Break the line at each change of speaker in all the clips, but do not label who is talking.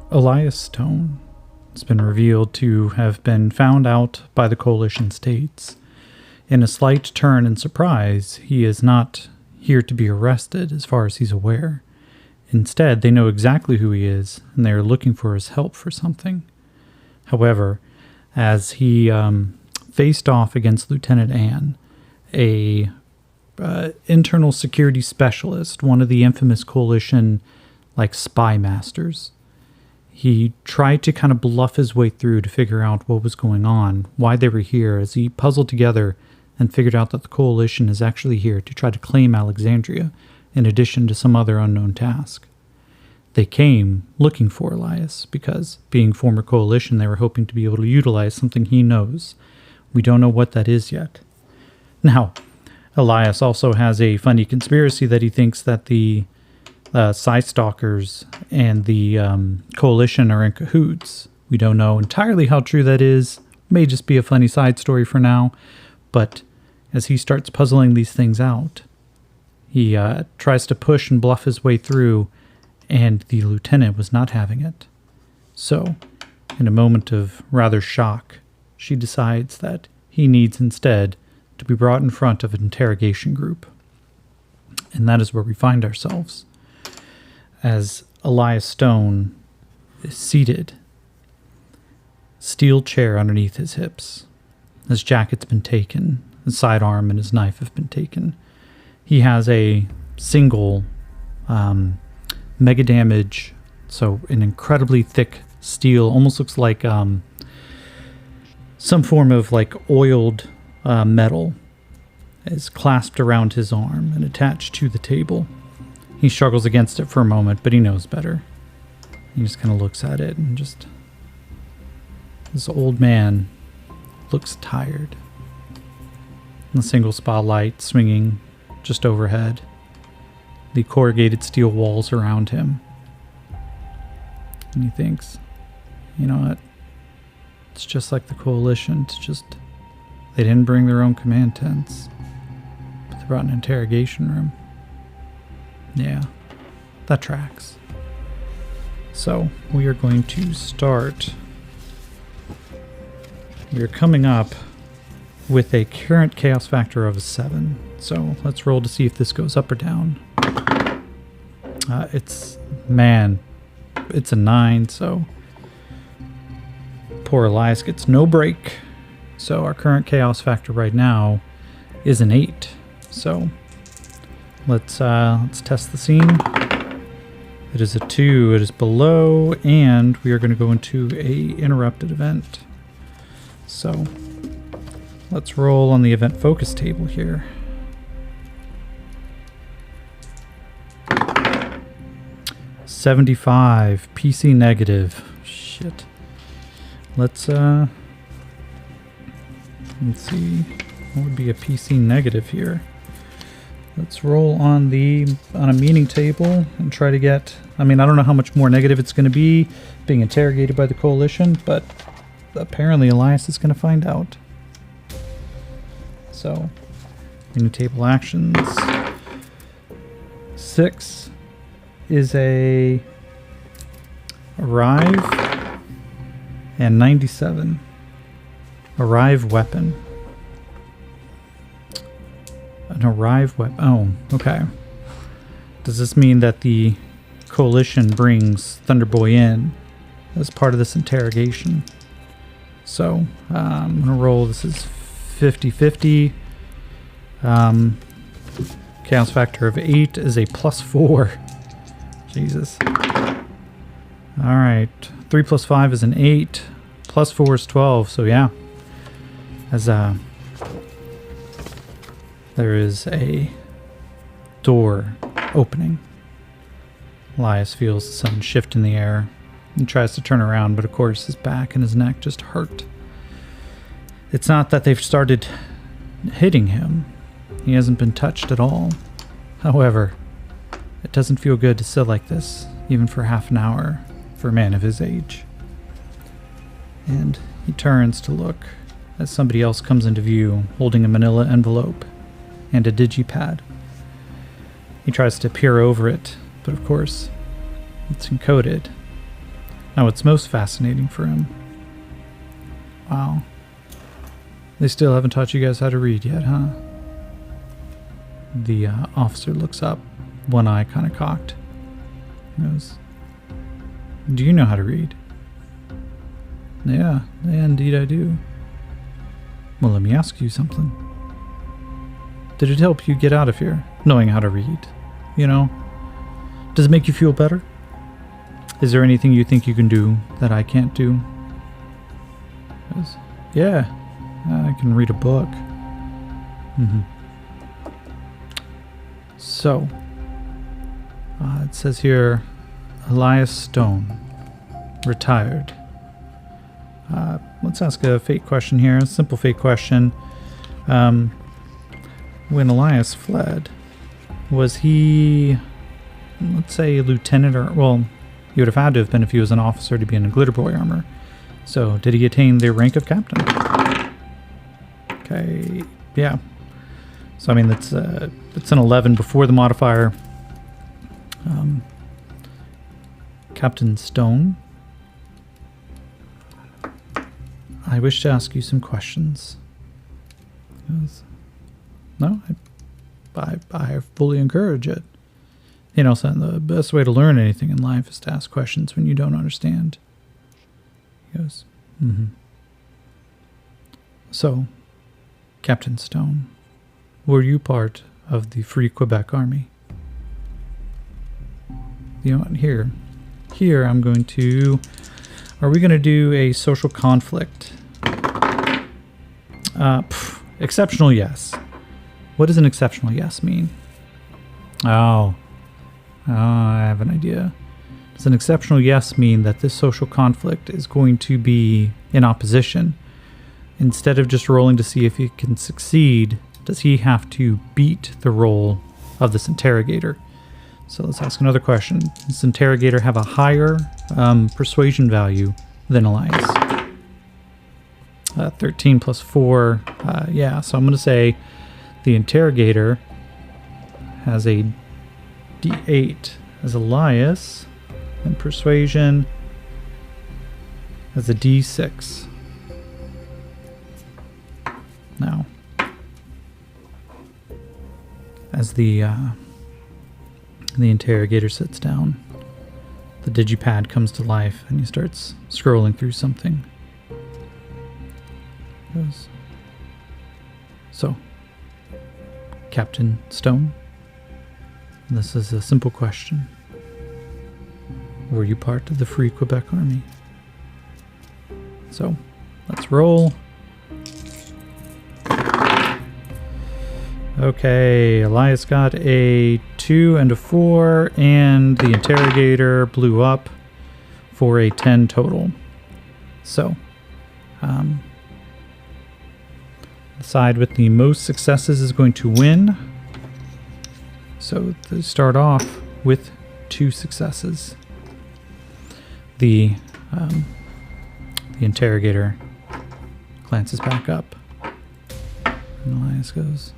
Elias Stone has been revealed to have been found out by the coalition states. In a slight turn and surprise, he is not here to be arrested as far as he's aware. Instead, they know exactly who he is, and they are looking for his help for something. However, as he faced off against Lieutenant Ann, a internal security specialist, one of the infamous coalition spy masters, he tried to kind of bluff his way through to figure out what was going on, why they were here, as he puzzled together and figured out that the coalition is actually here to try to claim Alexandria, in addition to some other unknown task. They came looking for Elias because, being former coalition, they were hoping to be able to utilize something he knows. We don't know what that is yet. Now, Elias also has a funny conspiracy that he thinks that the Psy Stalkers and the coalition are in cahoots. We don't know entirely how true that is. May just be a funny side story for now. But as he starts puzzling these things out, he tries to push and bluff his way through, and the lieutenant was not having it. So, in a moment of rather shock, she decides that he needs instead to be brought in front of an interrogation group. And that is where we find ourselves, as Elias Stone is seated, steel chair underneath his hips. His jacket's been taken, his sidearm and his knife have been taken. He has a single mega damage, so an incredibly thick steel, almost looks like some form of oiled metal, is clasped around his arm and attached to the table. He struggles against it for a moment, but he knows better. He just kind of looks at it and just... This old man looks tired. The single spotlight swinging just overhead. The corrugated steel walls around him. And he thinks, you know what? It's just like the coalition. It's just... They didn't bring their own command tents, but they brought an interrogation room. Yeah, that tracks. So, we are going to start. We are coming up with a current chaos factor of a 7. So, let's roll to see if this goes up or down. It's a 9, so poor Elias gets no break. So, our current chaos factor right now is an 8. So, let's test the scene. It is a 2. It is below, and we are going to go into a interrupted event. So let's roll on the event focus table here. $75 PC negative. Shit. Let's see. What would be a PC negative here? Let's roll on a meaning table and try to get... I mean, I don't know how much more negative it's going to be being interrogated by the coalition, but apparently Elias is going to find out. So, meaning table actions. 6 is a arrive, and 97. Arrive weapon. An arrive weapon. Oh, okay. Does this mean that the coalition brings Thunderboy in as part of this interrogation? So, I'm going to roll. This is 50-50. Chaos factor of 8 is a +4. Jesus. Alright. 3 plus 5 is an 8. +4 is 12. So, yeah. As there is a door opening. Elias feels the sudden shift in the air. He tries to turn around, but of course his back and his neck just hurt. It's not that they've started hitting him. He hasn't been touched at all. However, it doesn't feel good to sit like this, even for half an hour, for a man of his age. And he turns to look as somebody else comes into view, holding a manila envelope and a digipad. He tries to peer over it, but of course, it's encoded. Now, what's most fascinating for him? Wow. They still haven't taught you guys how to read yet, huh? The officer looks up, one eye kind of cocked. He goes, do you know how to read? Yeah, indeed I do. Well, let me ask you something. Did it help you get out of here, knowing how to read? You know? Does it make you feel better? Is there anything you think you can do that I can't do? He goes, yeah, I can read a book. So, it says here, Elias Stone, retired. Let's ask a fate question here, a simple fate question. When Elias fled, was he, let's say, a lieutenant, or, well, he would have had to have been if he was an officer to be in a glitter boy armor. So, did he attain the rank of captain? Okay, yeah. So, I mean, it's an 11 before the modifier. Captain Stone, I wish to ask you some questions. No, I fully encourage it. You know, son, the best way to learn anything in life is to ask questions when you don't understand. He goes, So, Captain Stone, were you part of the Free Quebec Army? You know what, here I'm going to, are we going to do a social conflict? Exceptional yes. What does an exceptional yes mean? Oh, I have an idea. Does an exceptional yes mean that this social conflict is going to be in opposition? Instead of just rolling to see if he can succeed, does he have to beat the roll of this interrogator? So let's ask another question. Does this interrogator have a higher persuasion value than Elias? 13 plus 4. Yeah, so I'm going to say the interrogator has a D8 as Elias, and persuasion as a D6. Now, as the interrogator sits down, the digipad comes to life and he starts scrolling through something. He goes, so, Captain Stone, this is a simple question. Were you part of the Free Quebec Army? So, let's roll. Okay, Elias got a 2 and a 4, and the interrogator blew up for a 10 total. So, the side with the most successes is going to win. So they start off with 2 successes. The interrogator glances back up, and Elias goes,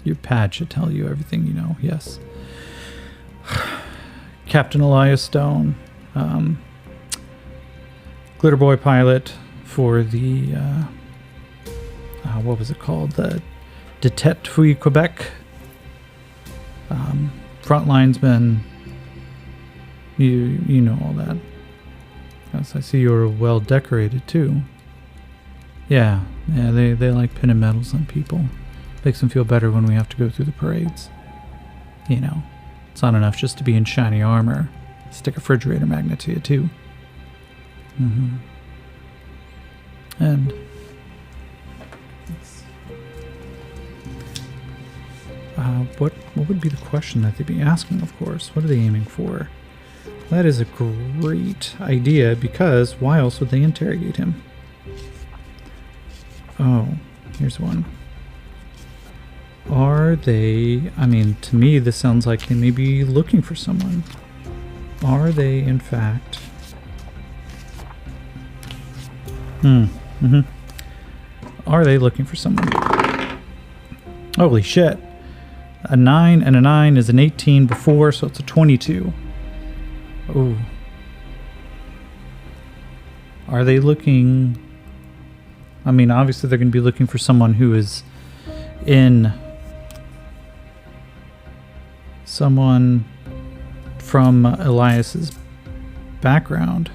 Your pad should tell you everything you know, yes. Captain Elias Stone, glitter boy pilot for the, what was it called? The Détente Free Quebec. Frontlinesman, you know all that. Yes, I see you're well decorated too. Yeah, they like pinning medals on people. Makes them feel better when we have to go through the parades. You know, it's not enough just to be in shiny armor. Stick a refrigerator magnet to you too. And what would be the question that they'd be asking, of course? What are they aiming for? That is a great idea, because why else would they interrogate him? Oh, here's one. Are they, I mean, to me this sounds like they may be looking for someone. Are they, in fact... Are they looking for someone? Holy shit. A 9 and a 9 is an 18 before, so it's a 22. Oh. Are they looking... I mean, obviously they're going to be looking for someone who is in... Someone from Elias's background.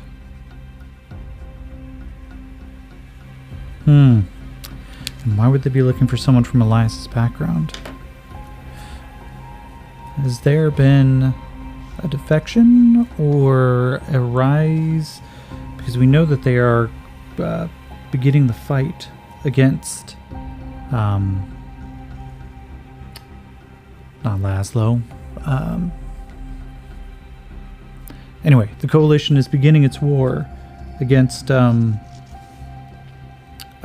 And why would they be looking for someone from Elias's background? Has there been a defection or a rise? Because we know that they are beginning the fight against not Laszlo. Anyway, the coalition is beginning its war against a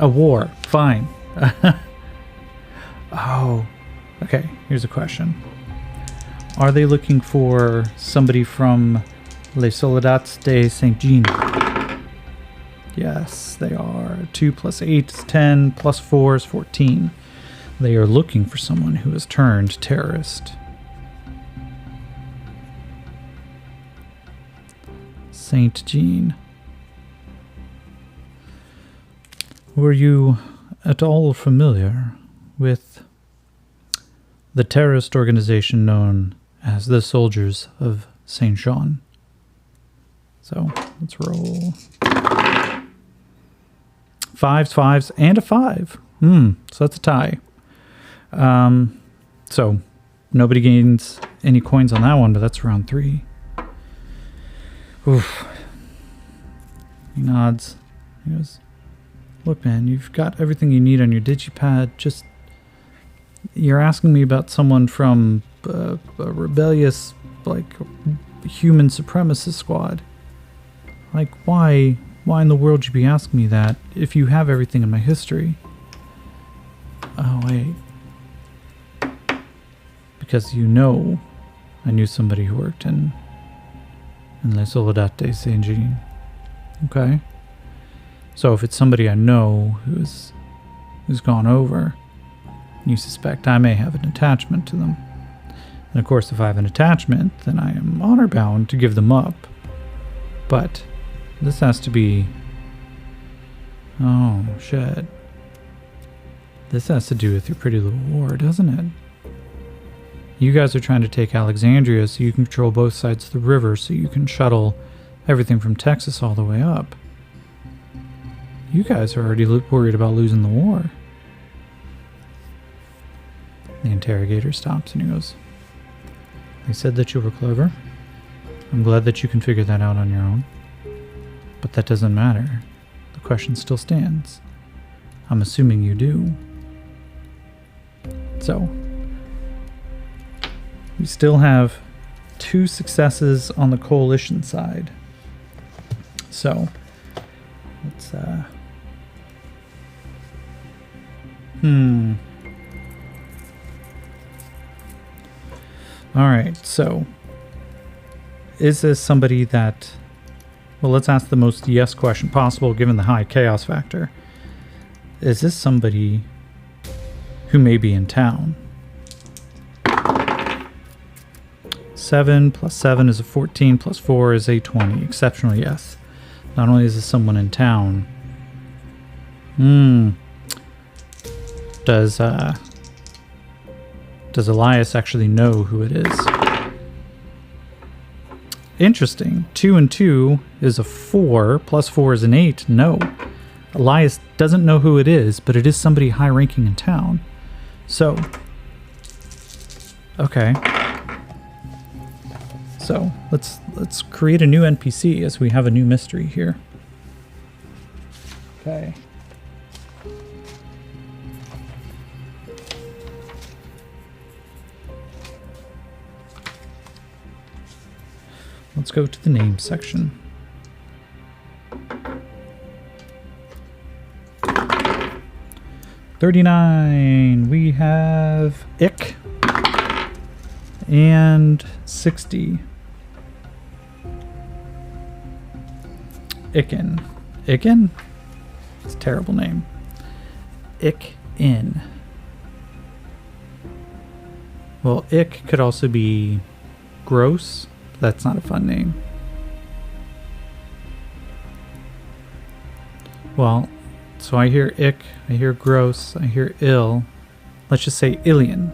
war. Fine. Oh, okay. Here's a question. Are they looking for somebody from Les Soldats de Saint-Jean? Yes, they are. 2 plus 8 is 10, plus 4 is 14. They are looking for someone who has turned terrorist. Saint-Jean. Were you at all familiar with the terrorist organization known as the Soldiers of Saint Jean? So let's roll. 5s, 5s, and a 5. So that's a tie. So nobody gains any coins on that one, but that's round 3. Oof. He nods. He goes, look, man, you've got everything you need on your digipad. Just, you're asking me about someone from a rebellious, like, human supremacist squad. Like, why in the world would you be asking me that if you have everything in my history? Oh, wait. Because you know I knew somebody who worked in Les Soldats de Saint-Jean. Okay. So if it's somebody I know who's gone over, you suspect I may have an attachment to them. And of course, if I have an attachment, then I am honor bound to give them up. But this has to be... Oh, shit. This has to do with your pretty little war, doesn't it? You guys are trying to take Alexandria so you can control both sides of the river so you can shuttle everything from Texas all the way up. You guys are already worried about losing the war. The interrogator stops and he goes, they said that you were clever. I'm glad that you can figure that out on your own. But that doesn't matter. The question still stands. I'm assuming you do. So, we still have 2 successes on the coalition side. So, let's, Alright, so, is this somebody that... Well, let's ask the most yes question possible given the high chaos factor. Is this somebody who may be in town? 7 plus 7 is a 14, plus 4 is a 20. Exceptional yes. Not only is this someone in town... Does Elias actually know who it is? Interesting. 2 and 2 is a 4, plus 4 is an 8. No. Elias doesn't know who it is, but it is somebody high-ranking in town. So, okay. So, let's create a new NPC as we have a new mystery here. Okay. Let's go to the name section. $39. We have Ick and 60. Icken. Icken? It's a terrible name. Ick-in. Well, Ick could also be gross. That's not a fun name. Well, so I hear ick, I hear gross, I hear ill. Let's just say alien.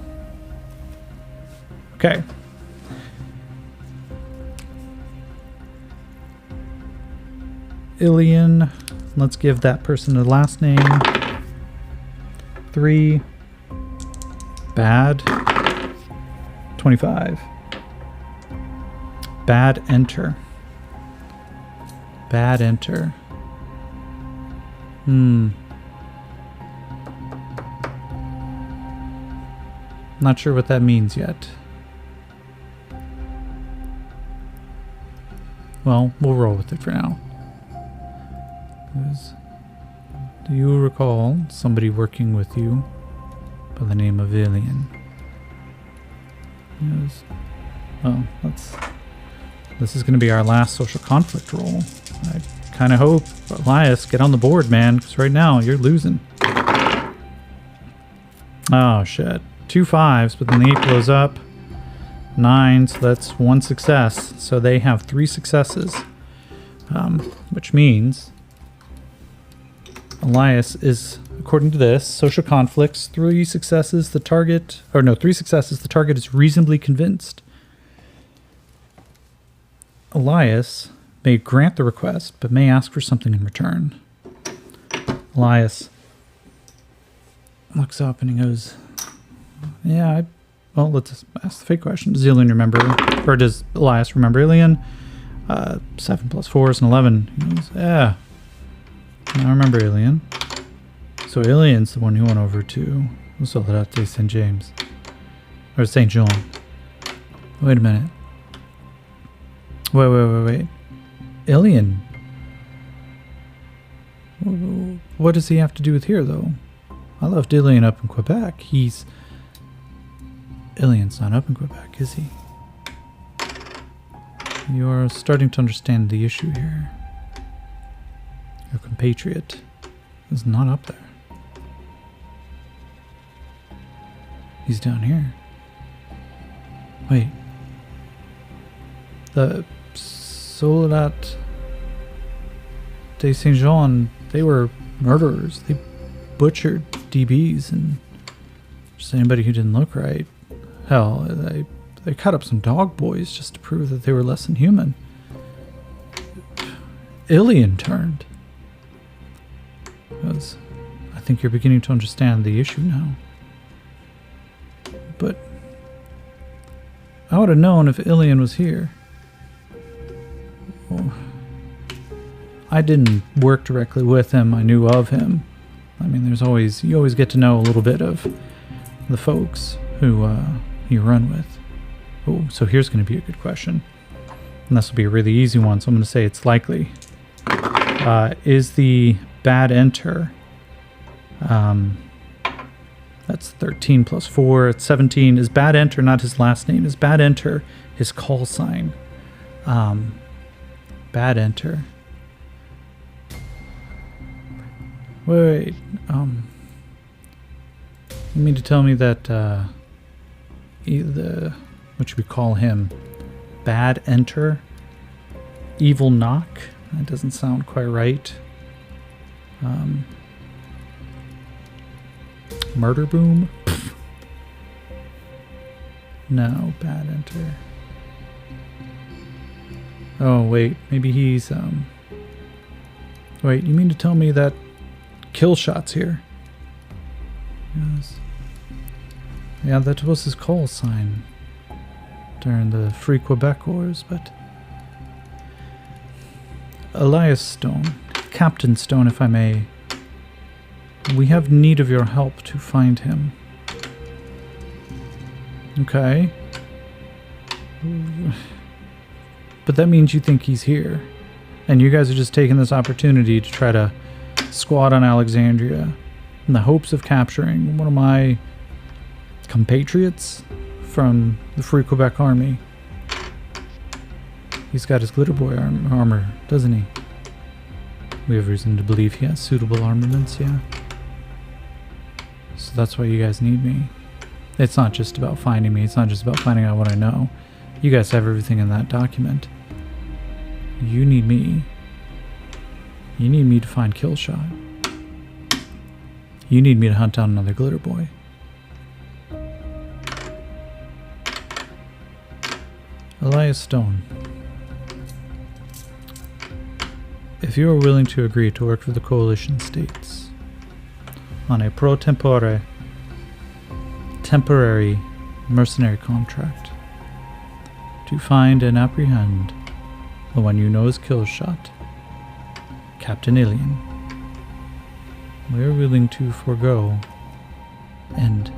Okay. Alien. Let's give that person a last name. 3. Bad. 25. Bad enter. Bad enter. Not sure what that means yet. Well, we'll roll with it for now. Do you recall somebody working with you by the name of Alien? Yes. Oh, this is going to be our last social conflict roll. I kind of hope, Elias, get on the board, man, because right now you're losing. Oh, shit. 2 5s, but then the 8 blows up. 9, so that's 1 success. So they have 3 successes, which means Elias is, according to this, social conflicts, 3 successes, the target, or no, 3 successes, the target is reasonably convinced. Elias may grant the request, but may ask for something in return. Elias looks up and he goes, yeah, well, let's ask the fake question. Does Alien remember, or does Elias remember Alien? 7 plus 4 is an 11. He goes, yeah, I remember Alien. So Alien's the one who went over to Soldat de St. James. Or St. John. Wait a minute. Wait. Alien. What does he have to do with here, though? I left Alien up in Quebec. Alien's not up in Quebec, is he? You're starting to understand the issue here. Your compatriot is not up there. He's down here. Wait. The Soldat de Saint Jean, they were murderers. They butchered DBs and just anybody who didn't look right. Hell, they cut up some dog boys just to prove that they were less than human. Alien turned. Because I think you're beginning to understand the issue now. But I would have known if Alien was here. Well, I didn't work directly with him. I knew of him. I mean, you always get to know a little bit of the folks who you run with. Oh, so here's going to be a good question. And this will be a really easy one, so I'm going to say it's likely. Is the bad enter, that's 13 plus 4, it's 17. Is bad enter not his last name? Is bad enter his call sign? Bad enter. Wait, you mean to tell me that what should we call him? Bad enter? Evil knock? That doesn't sound quite right. Murder boom? No, bad enter. Oh, wait, maybe he's, wait, you mean to tell me that kill shot's here? Yes. Yeah, that was his call sign during the Free Quebec Wars, but Elias Stone, Captain Stone, if I may, we have need of your help to find him. Okay. But that means you think he's here, and you guys are just taking this opportunity to try to squat on Alexandria in the hopes of capturing one of my compatriots from the Free Quebec Army. He's got his glitter boy armor, doesn't he? We have reason to believe he has suitable armaments, yeah. So that's why you guys need me. It's not just about finding me, it's not just about finding out what I know. You guys have everything in that document. You need me. You need me to find Killshot. You need me to hunt down another glitter boy. Elias Stone. If you are willing to agree to work for the coalition states on a pro tempore temporary mercenary contract to find and apprehend the one you know as Killshot, Captain Alien, we are willing to forego, and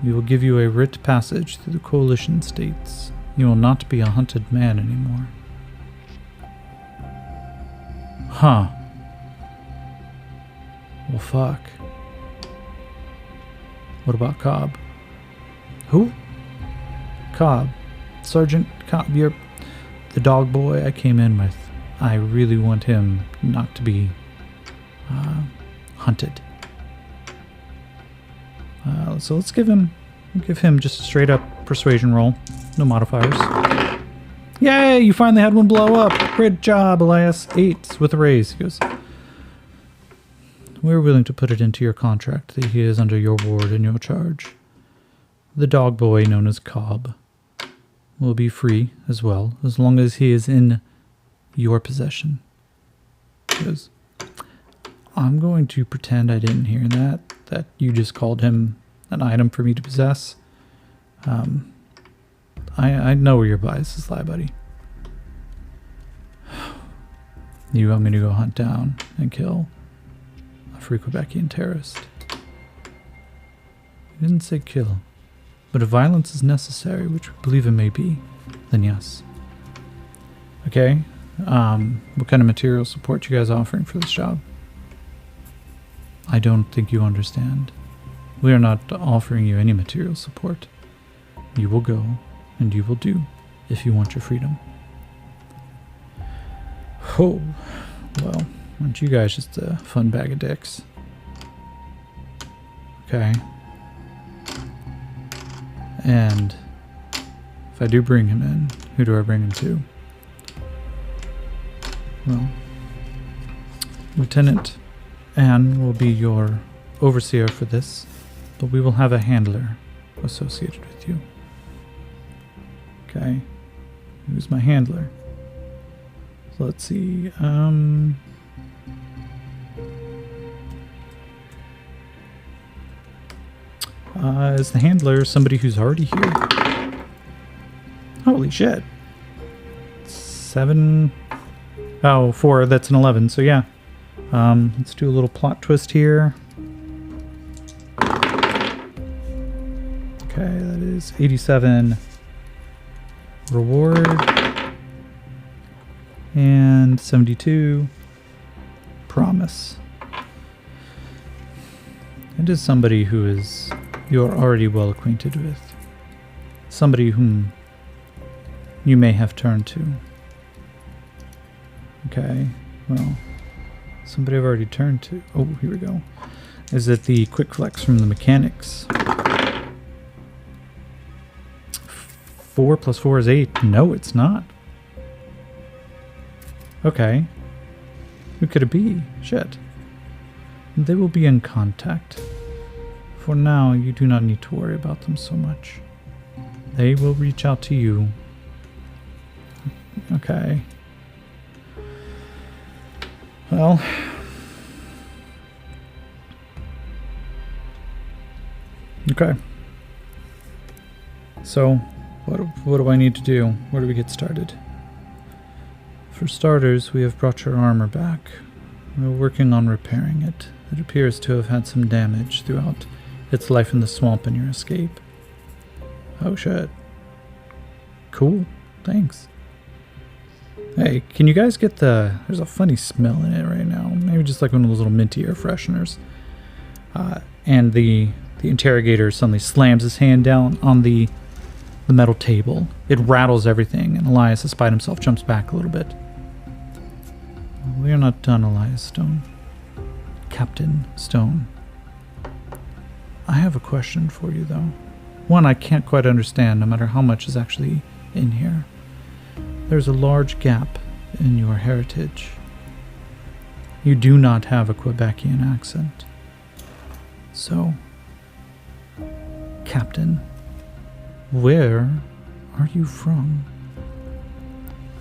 we will give you a writ passage through the coalition states. You will not be a hunted man anymore. Huh. Well, fuck. What about Cobb? Who? Cobb. Sergeant Cobb. You're the dog boy I came in with. I really want him not to be hunted. So let's give him just a straight up persuasion roll. No modifiers. Yay! You finally had one blow up. Great job, Elias. 8 with a raise. He goes, we're willing to put it into your contract that he is under your ward and your charge. The dog boy known as Cobb will be free as well, as long as he is in your possession. He goes, I'm going to pretend I didn't hear that you just called him an item for me to possess. I know where your biases lie, buddy. You want me to go hunt down and kill a free Quebecian terrorist? You didn't say kill, but if violence is necessary, which we believe it may be, then yes. Okay, what kind of material support you guys offering for this job? I don't think you understand. We are not offering you any material support. You will go, and you will do, if you want your freedom. Oh, well, aren't you guys just a fun bag of dicks? Okay. And if I do bring him in, who do I bring him to? Well, Lieutenant Anne will be your overseer for this, but we will have a handler associated with you. Okay, who's my handler? So let's see, is the handler somebody who's already here? Holy shit. 7, oh, 4, that's an 11, so yeah. Let's do a little plot twist here. Okay, that is 87 reward and 72 promise. It is somebody who is you're already well acquainted with. Somebody whom you may have turned to. Okay, well, somebody I've already turned to. Oh, here we go. Is it the quick flex from the mechanics? 4 plus 4 is 8. No, it's not. Okay. Who could it be? Shit. They will be in contact. For now, you do not need to worry about them so much. They will reach out to you. Okay. Well. Okay. So, what do I need to do? Where do we get started? For starters, we have brought your armor back. We're working on repairing it. It appears to have had some damage throughout its life in the swamp and your escape. Oh shit. Cool. Thanks. Hey, can you guys get there's a funny smell in it right now. Maybe just like one of those little minty air fresheners. And the interrogator suddenly slams his hand down on the metal table. It rattles everything, and Elias, despite himself, jumps back a little bit. We are not done, Elias Stone. Captain Stone. I have a question for you, though. One I can't quite understand, no matter how much is actually in here. There's a large gap in your heritage. You do not have a Quebecian accent. So, Captain, where are you from?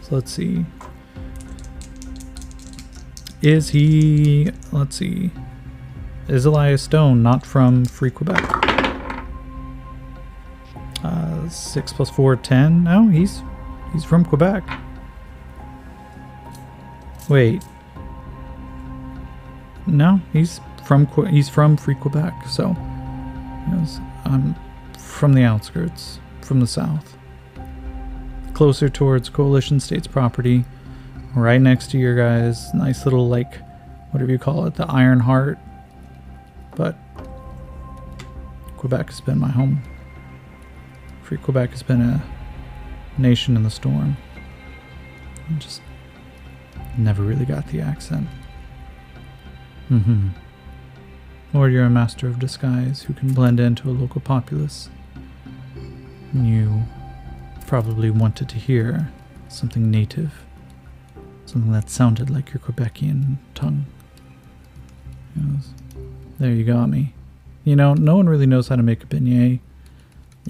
So let's see. Is he, let's see, is Elias Stone not from Free Quebec? 6 + 4, 10. No, he's from Quebec. Wait. No, he's from Free Quebec. So, yes, I'm from the outskirts, from the south, closer towards Coalition States property, right next to your guys' nice little, like, whatever you call it, the Iron Heart. But Quebec has been my home. Free Quebec has been a nation in the storm. I just never really got the accent. Or you're a master of disguise who can blend into a local populace. You probably wanted to hear something native. Something that sounded like your Quebecian tongue. Yes. There you got me. You know, no one really knows how to make a beignet.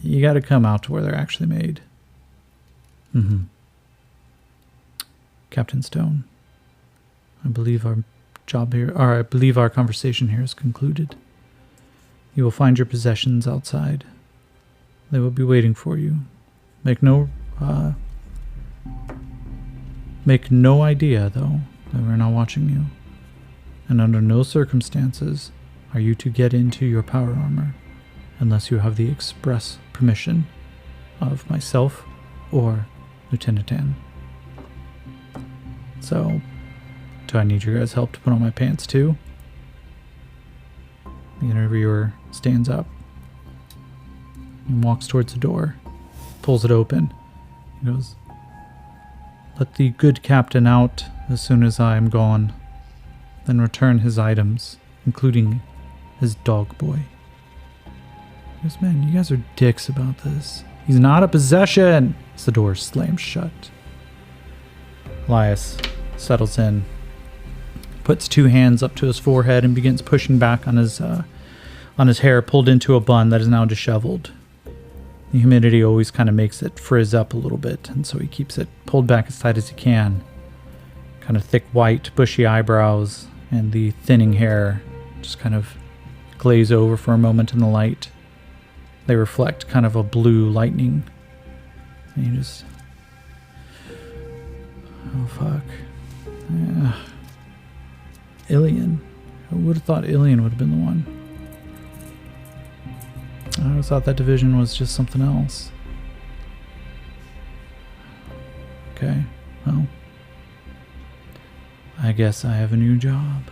You gotta come out to where they're actually made. Captain Stone, I believe our job here, or I believe our conversation here is concluded. You will find your possessions outside. They will be waiting for you. Make no idea, though, that we're not watching you. And under no circumstances are you to get into your power armor unless you have the express permission of myself or Lieutenant Ann. So, do I need your guys' help to put on my pants too? The interviewer stands up and walks towards the door, pulls it open. He goes, "Let the good captain out as soon as I am gone, then return his items, including his dog boy." He goes, "Man, you guys are dicks about this. He's not a possession!" As the door slams shut. Elias settles in, puts 2 hands up to his forehead and begins pushing back on his hair pulled into a bun that is now disheveled. The humidity always kind of makes it frizz up a little bit, and so he keeps it pulled back as tight as he can. Kind of thick, white, bushy eyebrows, and the thinning hair just kind of glaze over for a moment in the light. They reflect kind of a blue lightning. And you just... oh, fuck. Yeah. Ilian. I would have thought Ilian would have been the one. I always thought that division was just something else. Okay, well, I guess I have a new job.